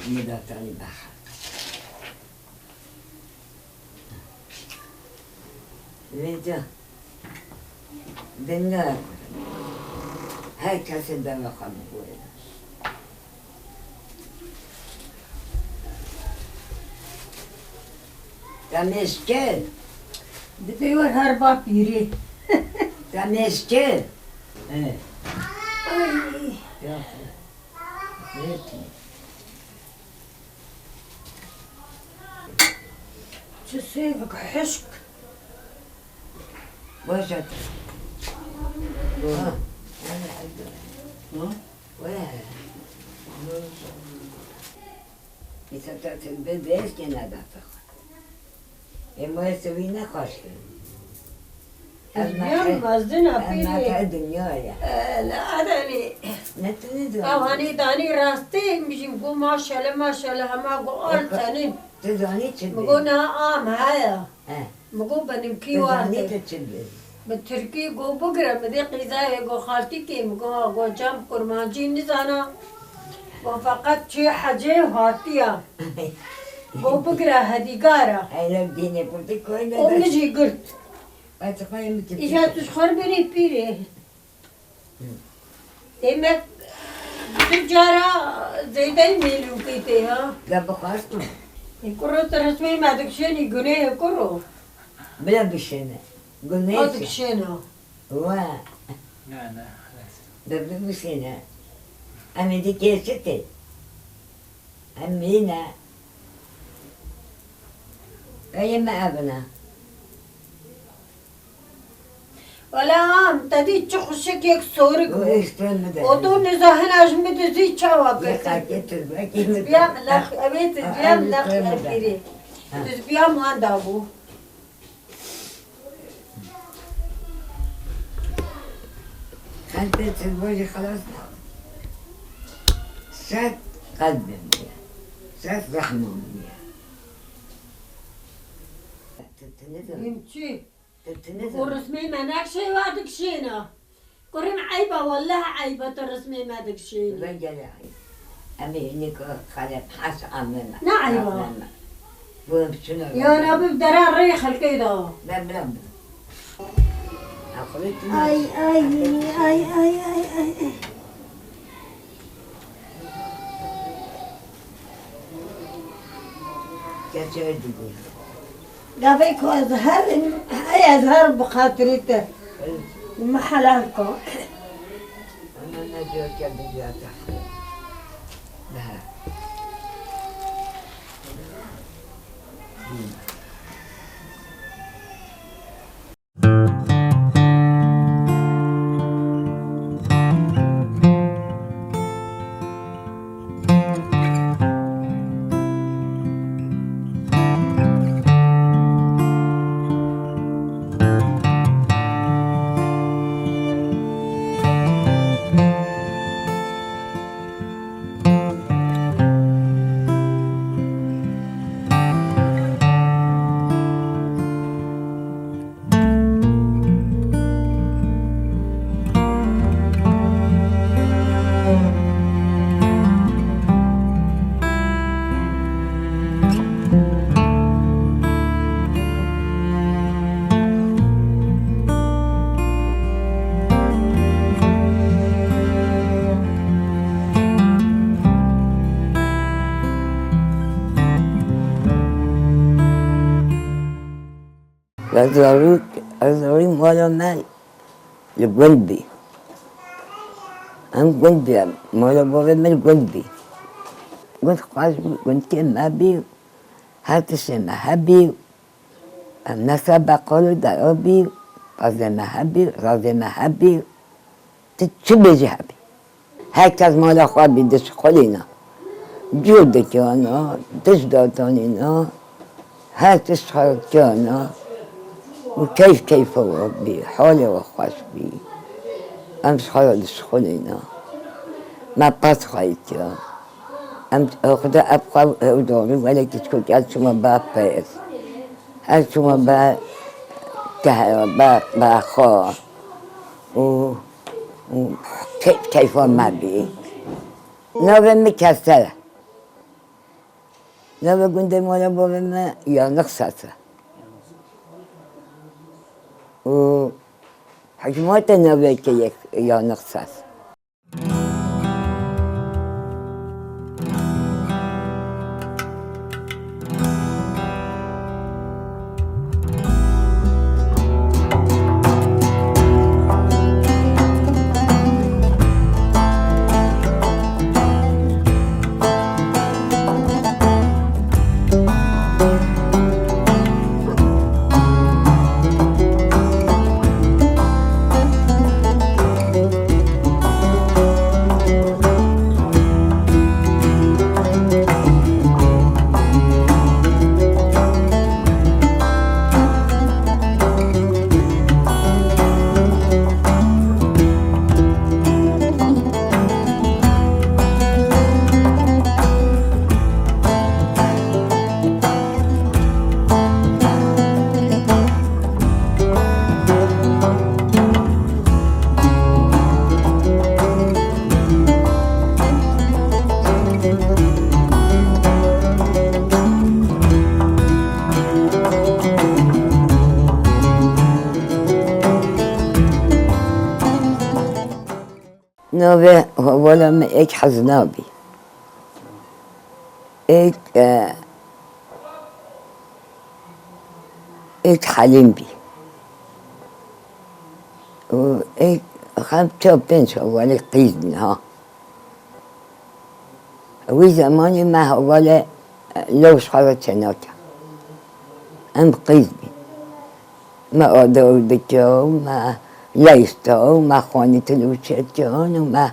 مداتانی بخر اینجا دنیا هر کسی در خانه بوده دمشکل دیور هر با پیری دمشکل ای یا خیلی چه سیفک حشک باشد ها مثل تا بهش که ندفع اما استوی نخواشته بیام مزدن اما پیری تا دنیای لا عدنی نتونی دو اوانی دانی راستی میشیم گو ماشاءالله همه گو آل تنین تو دانی چه مگو نه آم هایا اه مگو بنیم کی تو دانی وارده تو چه بید به ترکی گو بگرم بده قیزای گو خالتی که گو جام کرمانجی نزانا گو فقط چی حجه هاتیا گو بگره هدیگارا ایلا دینه پرتی کوی او نداشت میجی گرد باید خواهی میتونی ایشا توش خور بری پیره دیمک تجارا زیدای میلو کیته ها گب خواستم این کرو ترسمی مدکشنی گناه کرو بلا بشنه گناه مدکشنا و نه بلا بشنه امی دیگه چطه امی نه ایم ابنا ولا هم تدی چه خوشک یک سورک و بود اکسترم بده او تو نزاهن از میدوزی چاوا یه کرد خاکی تو باکی بیام لخ اویت بیام لخ افیری ها. تز بیام هان دابو خلطه تلباجي خلاص سات قلب منيح سات رحمة منيح تتنزل این چی؟ تتنزل ورسمي مناك شي وادك شينا كريم عيبة والله عيبة الرسمي مادك شينا رجل أمي نيكو خلف حس عمنا نعم. بوم شنو يا نبي بدران ريخ الكيدا لا لا أخذت اي اي اي اي اي اي كاتشوي تقول قابيكو ازهر اي ازهر بخاطرته محلالكو أنا نجوا كذا جات لا ضروري مالا من لقلبي أنا قلبي مالا بابا من قلبي قلت خلاص قلت ما بي هاتش ما هبي الناس بقولوا دربي راضي ما هبي راضي ما هبي تشبه هبي هكذا مالا خوابي دش خلينا جودك أنا تجداتنا هاتش خلقنا وكيف ربي حالي وخاش بي أمس خلاص خلينا ما باس خايتيا أمس أخذ أبقى أدوري ولا تسكت ألسما با بيس ألسما با كهرباء با خار كيف ما بي نوبة مكسرة نوه گنده مالا بابا من یانق ساسه و حکمات نوه که یک یانق ساس نوه والا من ایک حزنابی ایک حلیم بی و ایک خم تا پنج والا قیزن ها وی زمانی ما والا لوش خواهد چناکم ام قیز بی ما آدار بکم ما لیستا و ما خانی تلوچت جان و ما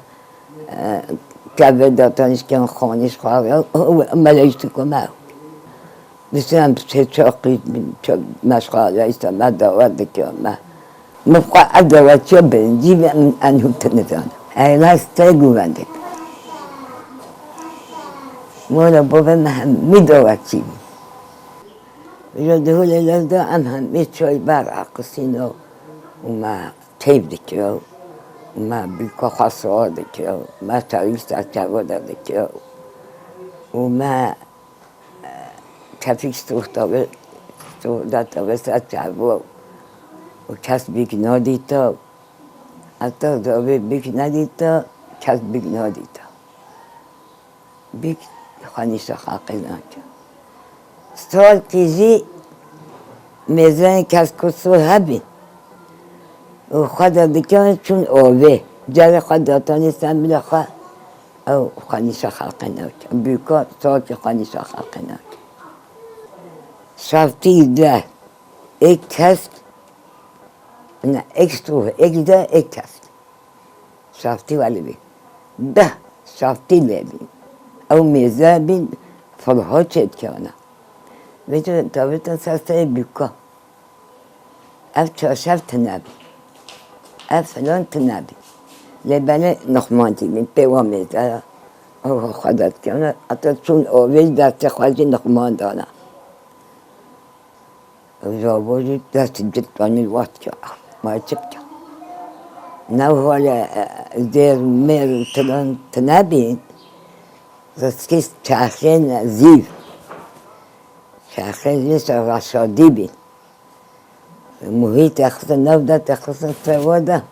کبه داتانش کن خانش خواهد ما لیستا کنم بسیم سه چاقید مشغال لیستا ما داور بکم ما مفقا ادوات چه برنجی و انهو تنزانم ایلاس تگوونده مولا بابا ما هم میداود چی بجا هول لازده هم میچای برعقصین و ما تیب دکیو ما بیکا خاصوار دکیو ما تاریخ سرچوار دکیو و ما تفیک سوردتا و سرچوار و کس بیک نادیتا حتی داوی بیک ندیتا کس بیک نادیتا بیک خانیش خاقی ناکن سوال تیزی میزن کس کسو هبین و خدا دکان چون آوه جل خدا تانستم بلا خواه او خانیش خاقی ناکن بیکار سوال که خانیش خاقی ناکن شرطی ده ایک کست نه ایک سوه ایک ده ایک کست شرطی ولی بی ده شرطی لبین او میزه بین فرها چید کنه ویتو داویتان سرسای بیکا اف چاشف تنبی اف فلان تنبی لبنه نخمانتی بین پیوان میزه او خودت کنه حتی چون آویز دست خواهی نخمان دانه او زاوازی دست جدبانی الوقت که ما چبکن نو حالا زیر میر تنبی رسکیست چاخین زیف شاخه نیست رشادی بین محیط اخصا نبوده اخصا سواده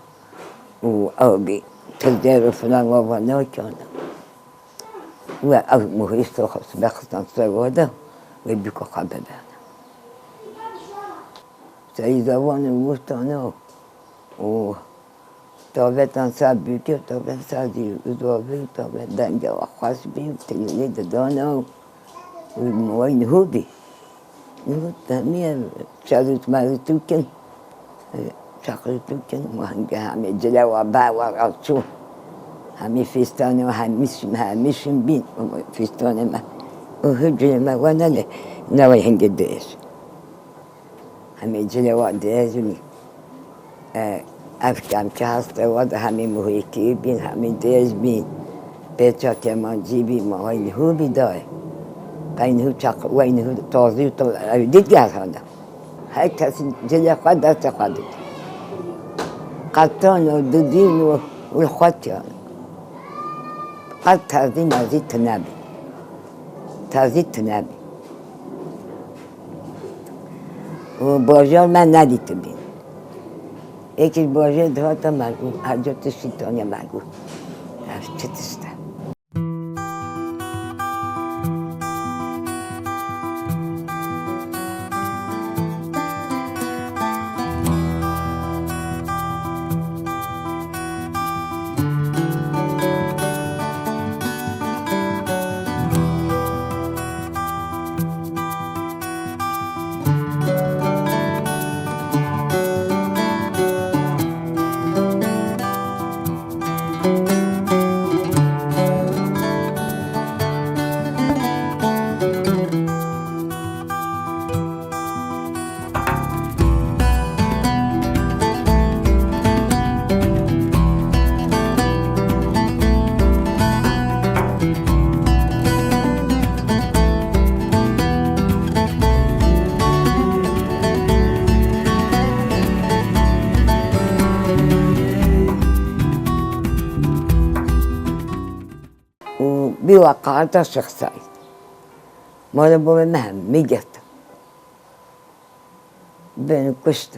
و او بی تزدیر و فلان و ناکنه و او محیط اخصا سواده و بیکو خوابه بینه سعی زبان وستانه و تابتان سر بیکی و تابتان سر زیروزوابی و تابت دنگه و خواست بیم تلیلی دانه و موی نهودی نهود تهمیه شاید مرتو کن شاقرتو کن و هنگه همه جلو و با و راسو همه فستانه و همیشون بین فستانه ما و هجل ما و نله نوی هنگه دیش همه جلو و دیش افکم که هسته و همه محیطی بین همه دیش بین پیچا کمانجی بین ماهای نهودی داره اینهو چاق و اینهو تازی و دید گرهانه هر کسی جلوی خود دست خود قطان و دودین و الخواتیان قد تازی مزید تنبی و باجار من ندیده بین یکی باجار دهاتا مرگو حجات شیطانی مرگو چه تسته بوقعتها شخصية مالا بابا مهم ميجت بين كشت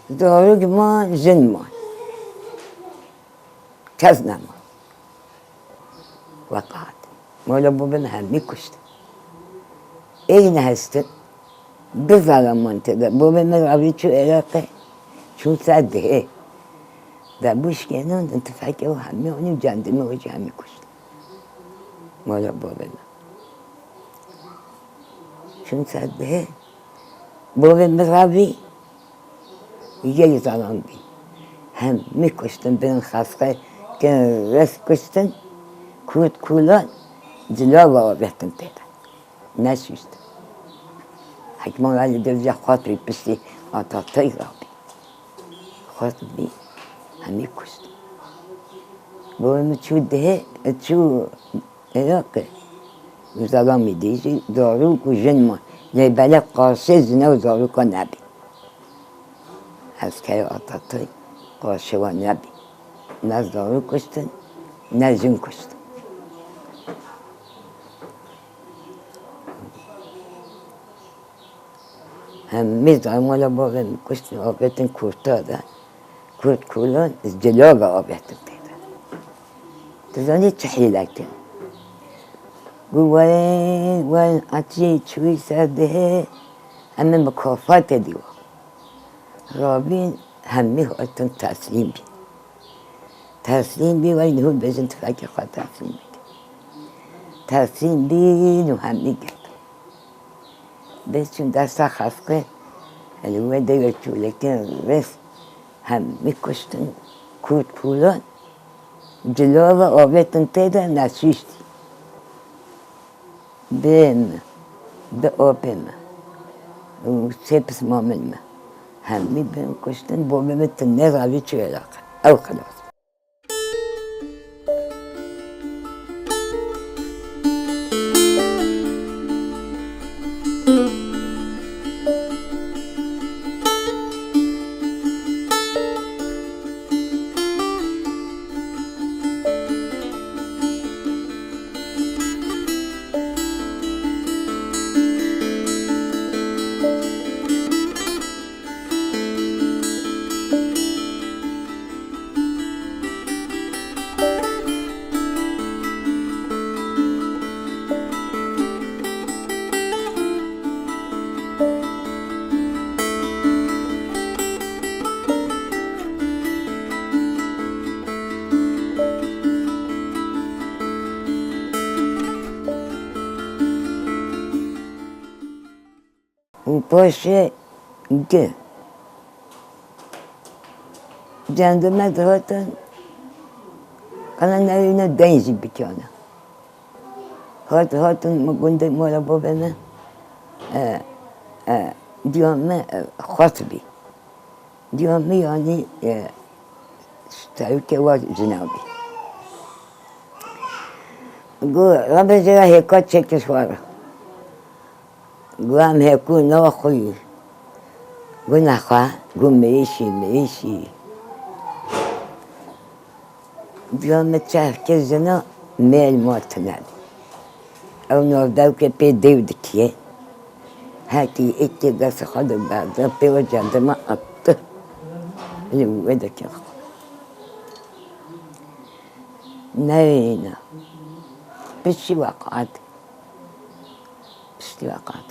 داروج ما جن ما كزنا ما وقعت مالا بابا مهم ميكشت اين هستن بظلم منطقة بابا مرعبي شو علاقة شو سعد ايه ده بوش كانون انت فاكر وهمي وني جاندمي وجامي كشت مالا بابا شون سعد به بابا مرعبي يجي ظلام بي هم ميكشتن بين خاصة كان رس كشتن كوت كولان جلاوة وبيحتن تيتا ناس يشتن حكمان علي درجة خاطري بسي عطاطي رابي خاطري هم ميكشتن بابا متشو ده تشو علاقة وظلامي ديجي داروك وجنما لبلد قاسي زنا وداروك ونبي عسكري عطاطي قاسي ونبي ناس داروك كشتن ناس جن كشتن هم ميزان مالا بابا كشتن آبيتن كورتا ده كورت كولان الجلابة آبيتن تيدا تزاني تحيلك كن وين أتي شوي ساده أما مكافات ديوا رابين همي هاتن تسليم بي وين هو بيجن تفكر خا تسليم بي وهمي جد بس شون دستا خفقه اللي هو ده يرتو لكن بس همي كشتن كوت بولان جلوه آبيتن تيدا نسيشتي بهم بآبهم وسيبس ماملما همي بهم كشتن بابا مثل نرابي شو علاقة أو خلاص وباشا جه عندما دهاتن أنا ناوينا دايزي بكيانا هاتن ما قلت مالا بابنا ديوم خاطبي ديوم يعني اشتركوا جنابي قول ربنا جرى هيكات شكل شوارع قام هيكون ناخي قلنا خا قوم ميشي ديوم تشاف كزنا ميل موتنال او نور داوك بي ديودكيه هاتي إتي داس خد بعد بيوجع دماء أطه اللي ودك يا أخو نينا بشي وقعت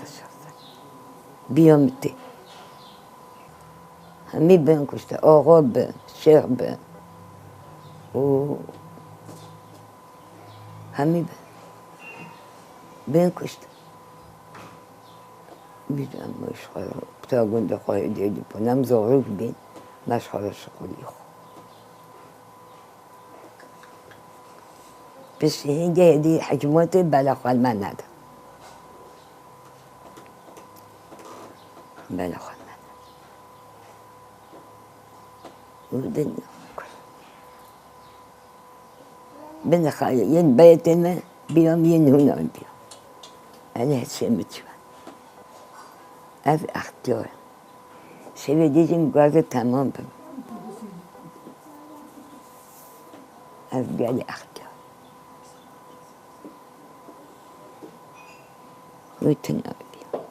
الشخص بيومتي همي بين كشتا أوروب شرب و همي بين كشتا بیدم مشغول تا گنده خواهی دیدی پنم زاروک بین مشغول شغلی خو بس هنگه دی حکمت بلاخوال من ندم بلاخوال من ندم و دنیا بین خواهی ین بیت من بیام ین هنان بیام انا هتشي متشوان از اختیار شبه دیدیم گاز تمام بم از گل اختیار میتونم بیام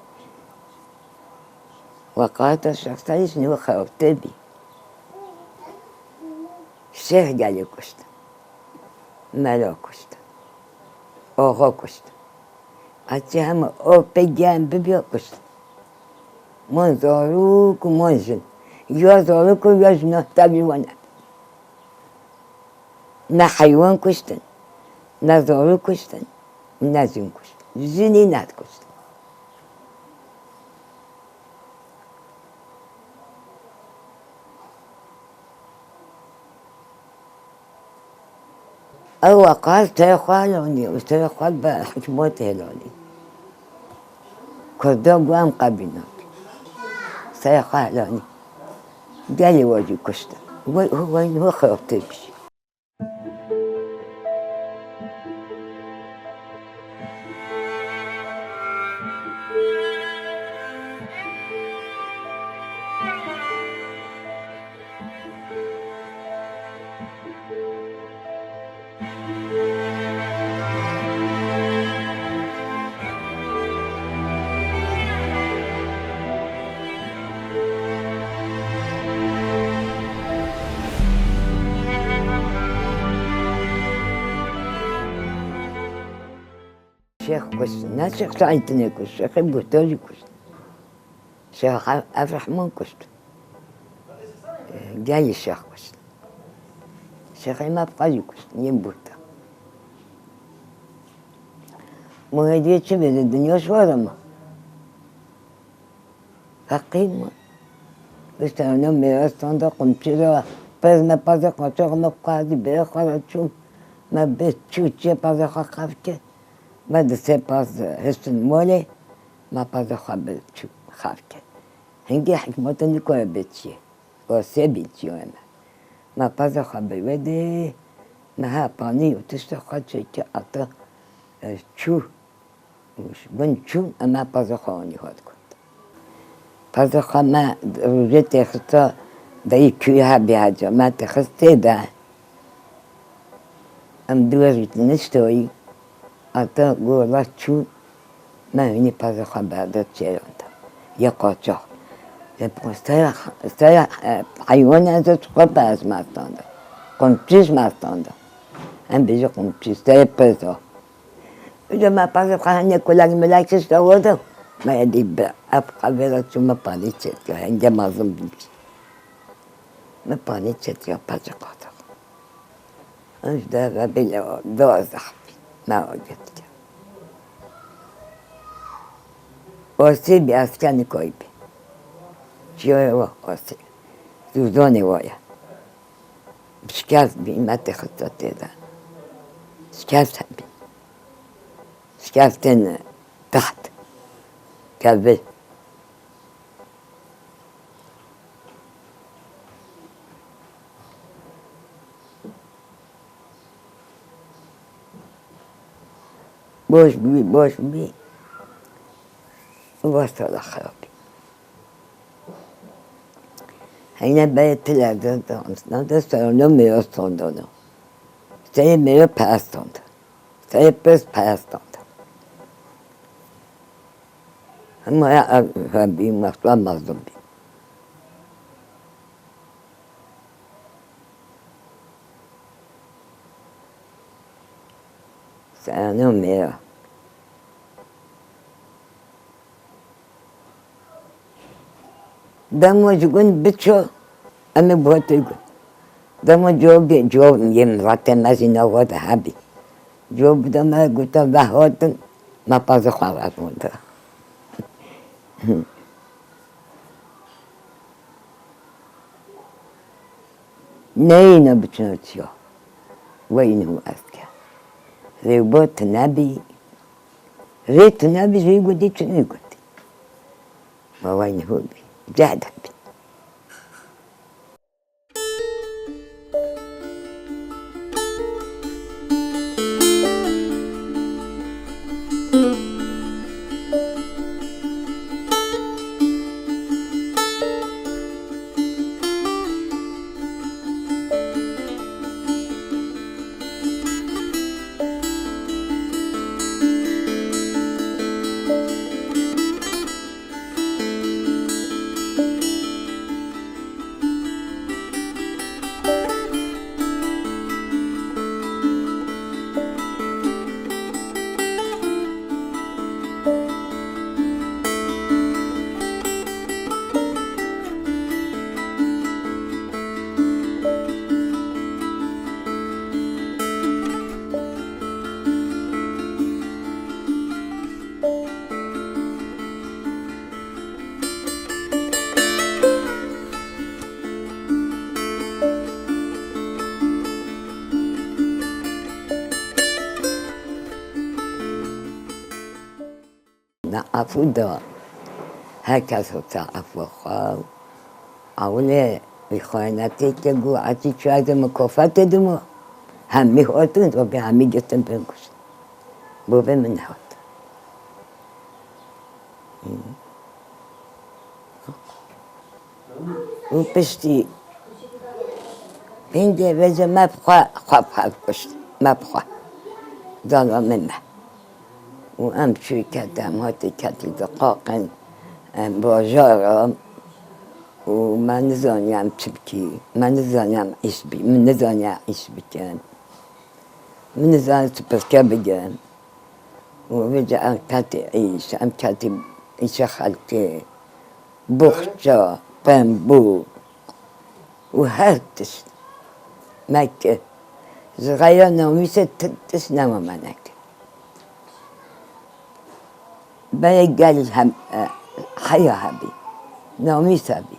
وقعت الشخصیش نو خرابته بی شیخ گلی کشتم ملا کشتم آقا کشتم بچه همه آب بگم ببیا کشتم من زاروک و من زن یا زاروک و یا زنه تبیوانه نه حیوان کشتن نه زاروک کشتن نه زن کشتن زنی ند کشتن او وقال تيخوالوني وتيخوال بحكمات هلالي كردو قوام قبينات سيخوالوني قالي واجي كشتا هو خربتي بشي شيخ كشت نا شيخ سعيدني كشت شيخ بوتوجي كشت شيخ عبد الرحمن كشت جاي الشيخ كشت شيخ ما بقاجي كشت ينبوتا مهدي تشبه الدنيا شوارما فقيمة بس أنا ميراستاندا قمت له بس ما بازا قطع ما بقاعد بيخرج شو ما بتشو تشي بازا خافك بعد سپاس حسن موله ما پس خبر چو خافت هنگی حکمت نیکوی بچیه و سه بچیه ما پس خبر وده ما ها پانی و تشت خواهد که اتا چو بن چو اما پس خوانی خواهد کند پس خواه ما روزه تخستا دایی کوی ها بیاجا ما تخسته ده ام دوزیت نشتوی Ata gola çu mevni pazı haberde çeyronda. Yakaca. Staya hayvan azı çıkıp azmastanda. Komşiz mastanda. Hem bizi komşiz staya pazı. Öyle ma pazı kahane kulak melaksiz de oldu. Ma yedi be ap kavera çuma pani çetiyor. Henge mazlum bilmiş. Ma pani çetiyor pazı kadar. İşte ve bile o dozah. ما وجدت واسي بأسكان كويبي جوي واسي زوزوني ويا بشكاف بي ما تخطط ده شكاف بي شكاف تن تحت كابل boş bir وصل خرابي هينا بيتler de danslarda sonra meyostondonu. Sen meyo pastonda. Sen pes pastonda. اما هبی مطلب مردم بی سانو میرا دمو جگون بچو امی بوتو گون دمو جو یم راتن مزین آواد هبی جو بدم گوتا بهاتن ما پاز خواه مونده نه اینا بچنو چیا و اینو اسکر ریبوت نبی ریت نبی ری گودی چنی گودی و اینو بی جهد بی نه افو دا هر کس رو تا افو خواه اوله خیانتی که گو عطی شاید مکافات دمو همی هاتون و به همی گفتن بنگوشت بو به من هات او پشتی بینده وزه مبخواه خواب پشت مبخواه دانا منه و ام چوی کردم هاتی کتی دقاقن باجارم و من نزانیم چی بکی من نزانیم ایش بی من نزانیم ایش بکن من نزانیم چی پسکه بگم و وجه ام کتی ایش ام کتی ایش خلقه بخچا پنبو و هر تشت مکه زغیر نامیسه تش نمامنک برای گل هم حیا هبی نامیس هبی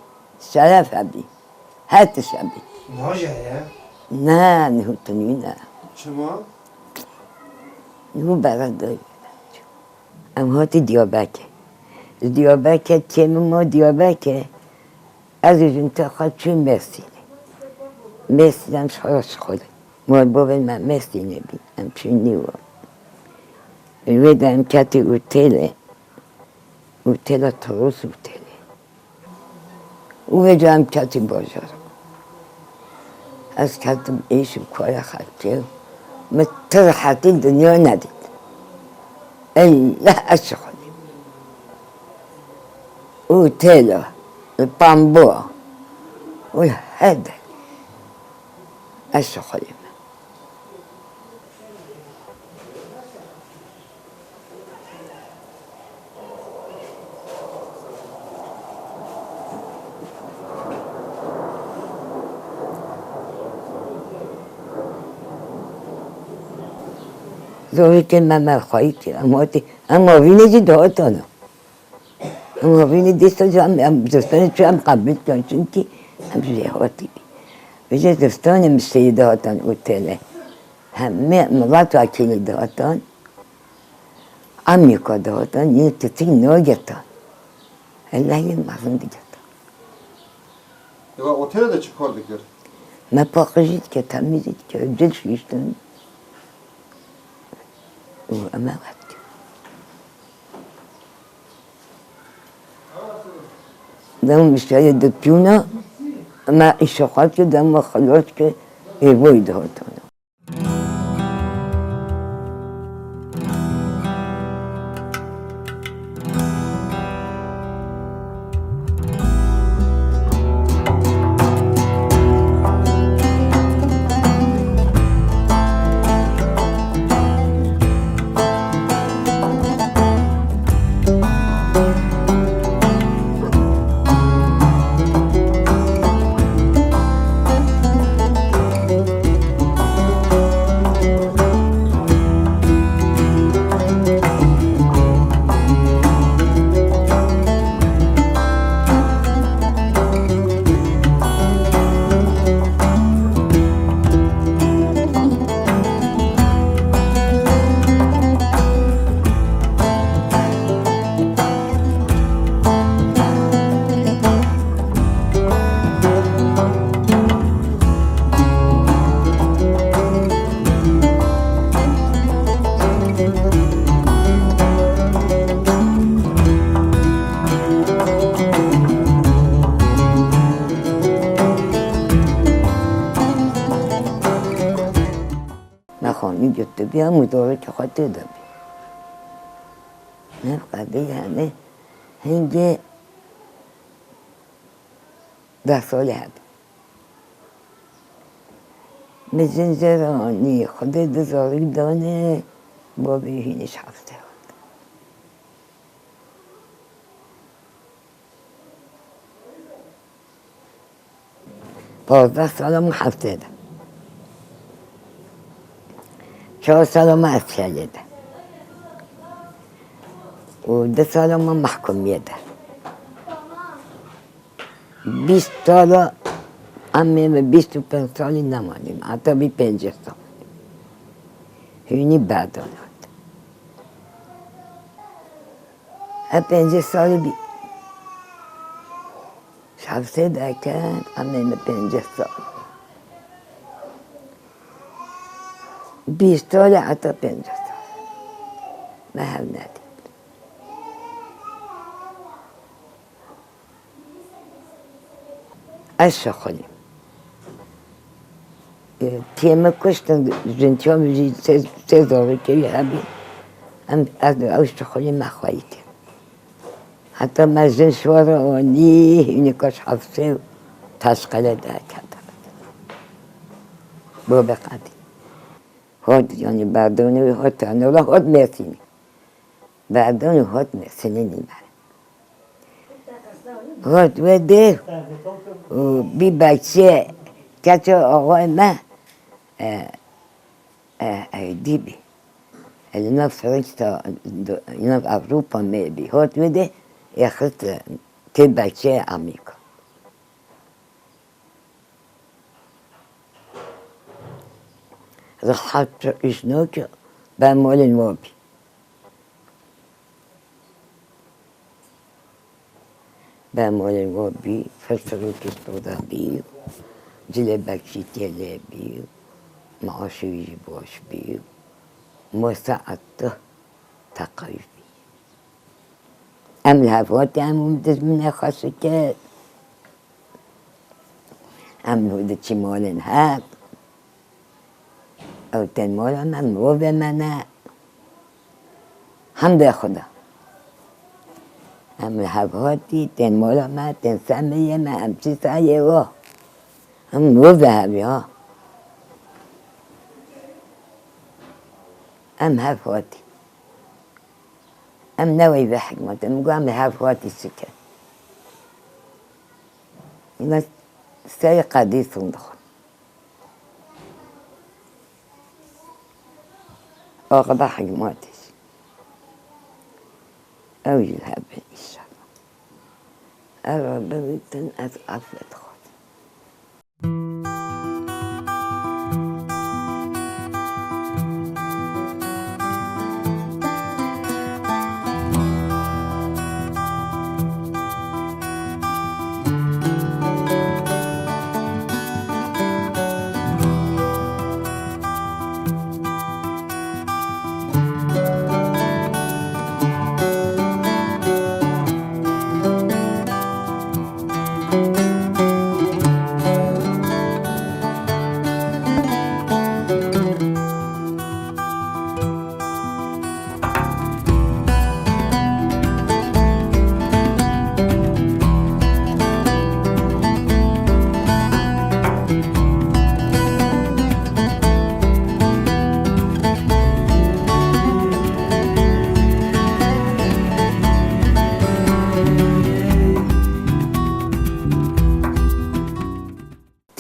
شرف هبی هر تش هبی ناجه نه نهوتنی نه شما؟ نهو برادری ام هاتی دیابکه تیم ما دیابکه از این تا خواهد چون مرسیدم شراش خوده مال بابا من مرسی نبی ام چون نیو ویدم کتی اوتله تروس اوتله او جام کتی بازار از کتم ایش و کار خلقه متر حتی دنیا ندید الله اشخاص اوتلا البامبو والهدى اشخاص زوری که من خواهی که اما وینه جی دهاتانو اما وینه دیستا جو هم دوستان چو هم قبل کن چون که هم زیهاتی بی ویجه دوستان مشتی دهاتان اوتله همه مغات وکیلی دهاتان امریکا دهاتان یه تطیق ناگتان الله یه مغزن دیگتان یا اوتل de چه کار بکرد؟ من پاقشید که تمیزید که جل شیشتن و اما وقت دم مشتری دکتونا اما اشاقات که دم خلاص که ایوای دهاتانا بیا مداره که خاطر دابی نفقده همه هنگه 10 ساله هد به زنجرانی خود دزاری دانه با بهینش 7 12 سالم 7 ده 4 سالم عسکریه ده و 2 سالم محکومیه ده 20 سال همه 25 سالی نمانیم حتی بی 50 سال هینی بعدان هد 50 سالی بی 7 ده کرد همه 50 سال 20 سال حتی 50 سال محل ندید از خونیم تیمه کشتن جنتی ها میجید 3 داره که همی هم از اوش خونیم مخواهی کرد حتی مجلن شوار آنی اینی کاش 7 تشکیل ده کرد با بقدی هاد یعنی بردانی هاد تنولا هاد مرسینی بردانی هاد مرسینی نیمره هاد وده بی بچه کچه آقای من دیبی اینا فرانسه اینا اروپا میبی هاد وده یخت تی بچه امریکا راحت ایشنو که به مال نوابی به مال نوابی فسرو کستودا بیو جل بکشی تیله بیو معاشوی باش بیو مساعد تقریبی ام الهفات ام دزمن خاصه که ام هوده چی مالن هب او تن مال من موه منه حمد خدا ام الهفاتی تن مال من تن سمیه من ام چی سایه و هم موه هبی ها ام هفاتی ام نوی به حکمت ام گو ام هفاتی سکر اینا سای قدیسون دخون آقا به حکمتش او یلها به ایشان ارا ببیتن از عفلت خود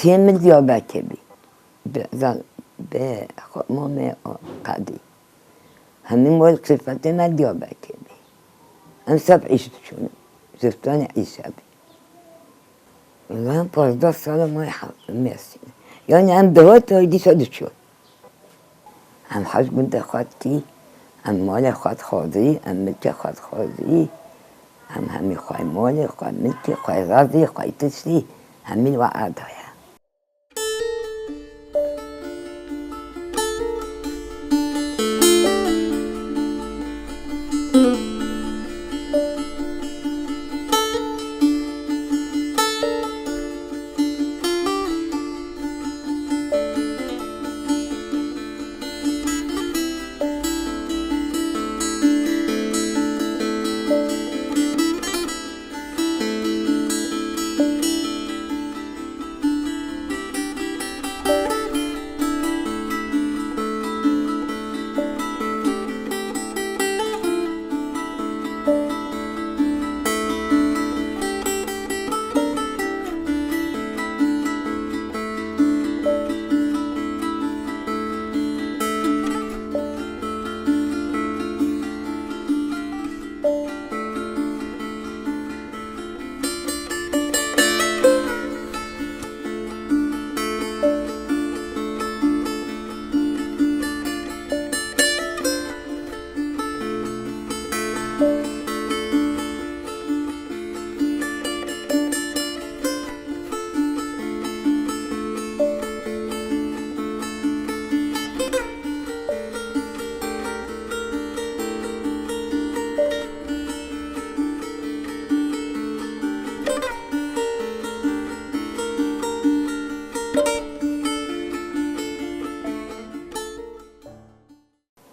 تیم دیابتی بی به مام قدی همین مال صفت من دیابتی بی هم سب عیش شونه زفتان عیشه بی من 15 سال ما مرسینه یعنی هم دوات آیدی ساده شد هم حج بنده خواهدی هم مال خواهد خوادی هم ملک خواهد خوادی هم همی خواهی مال خواهی ملک خواهی غازی خواهی تشری همین وعد های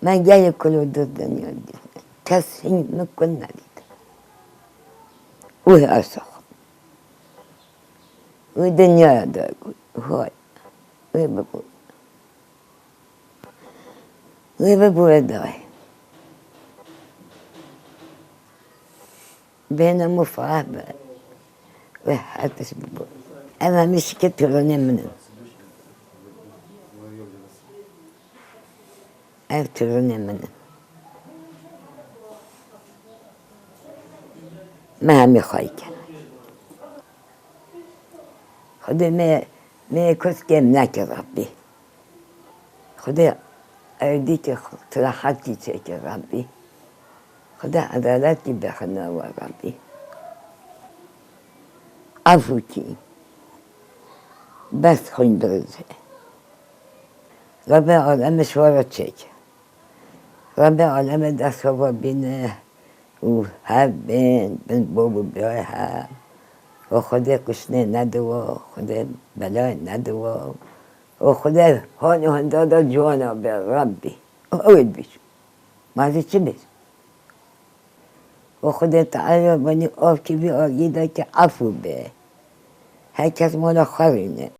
ما جاي كل الدنيا دي كاسين ما كنا دي وهي أسخ والدنيا ده هاي ويبقوا داي بين مفاهمة وحتى سبب أنا مش كتروني منه أكتروني منه ما هم خايك خدي ما كنت كم ناكر ربي خدي أرديك راحتي تشكر ربي خدي عدالتي بخنا وربي عفوتي بس خن برزه ربي عالم شوارة تشكر ربي عالم دستور بينه وهر بین بابو بیای و خدا کشنه ندوا خدا بلای ندوا و خدا هانی هندادا جوانا به ربی اوید بیش مازی چی بیش و خدا تعالی بانی آف کی بی آگیده که عفو به هر کس مالا خرینه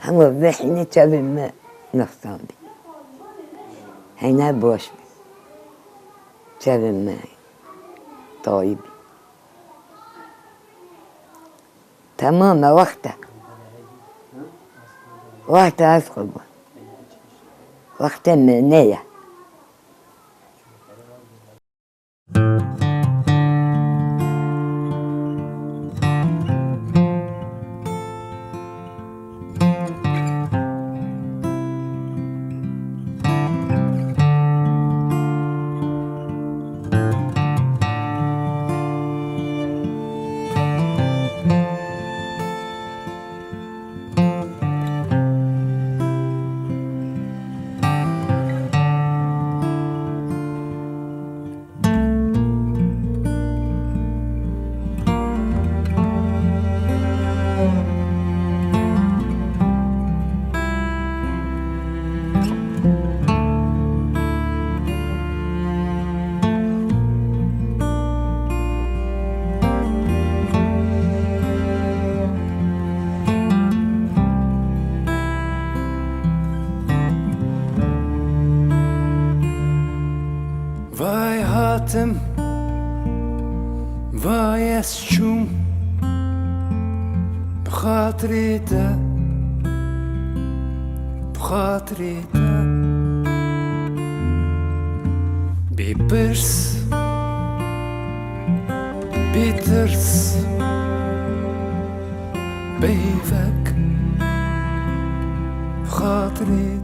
هم وحني تابع ما نفطان بي هنا بوش بي تابع ما طيب تمام وقته أسخب وقته منية Vay hatım, vay esçum, بخاطري ده بيبرس بيترس بيفك بخاطري